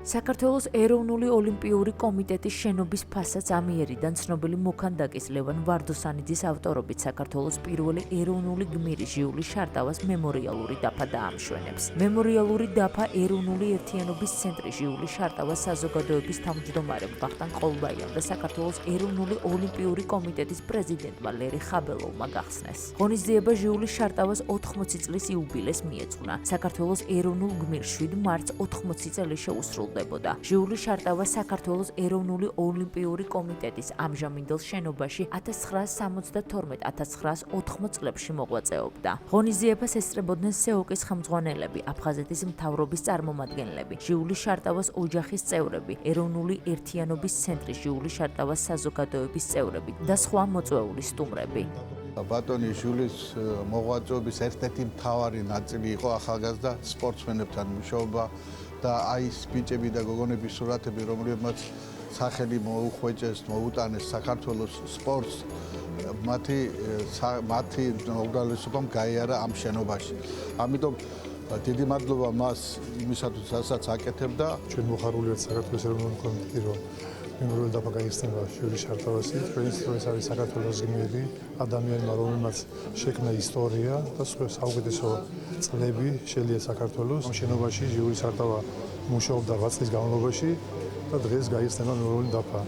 საქართველოს ეროვნული ოლიმპიური კომიტეტის შენობის ფასადს ამიერიდან ცნობილი მოქანდაკის ლევან ვარდოსანიძის ავტორობით საქართველოს პირველი ეროვნული გმირი ჟიული შარტავას მემორიალური დაფა დაამშვენებს. მემორიალური დაფა ეროვნული ერთიანობის ცენტრი ჟიული შარტავას საზოგადოების თავმჯდომარემ ვახტანგ ყოლბაიამ და საქართველოს ეროვნული ოლიმპიური კომიტეტის პრეზიდენტმა ლერი ხაბელოვმა გახსნეს. ღონისძიება ჟიული შარტავას 80 წლის იუბილეს მიეძღვნა. საქართველოს ეროვნულ გმირს 7 მარტს 80 წელი შეუსრულდებოდა. ჟიული შარტავა საქართველოს ეროვნული ოლიმპიური კომიტეტის ამჟამინდელ შენობაში 1972-1980 წლებში მოღვაწეობდა. ღონისძიებას ესწრებოდნენ სეოკის ხელმძღვანელები, აფხაზეთის მთავრობის წარმომადგენლები, ჟიული შარტავას ოჯახის წევრები, ეროვნული ერთიანობის ცენტრის ჟიული შარტავას საზოგადოების წევრები და სხვა მოწვეული სტუმრები. ბატონი ჟიulis მოღვაწეობის ერთ-ერთი მთავარი ნაწილი იყო ახალგაზრდა სპორტსმენებთან მუშაობა და აი ეს ბიჭები და გოგონების სურათები, რომლებმაც სახელი მოუხვეჭეს, მოუტანეს საქართველოს სპორტს, მათი უმრავლესობამ გაიარა ამ შენობაში. ამიტომ დიდი მადლობა მას იმისათვის, რასაც აკეთებდა. ჩვენ მოხარული ვართ საქართველოს ეროვნული კომიტეტი, რომ მემორიალური დაფა გაიხსნება ჟიული შარტავასი. ეს არის საქართველოს გმირი, ადამიანმა, რომელმაც შექმნა ისტორია და საუკეთესო წლები შეძლია საქართველოს. ამ შენობაში ჟიული შარტავა მუშაობდა 8 წლის განმავლობაში და დღეს გაიხსნება მემორიალური დაფა.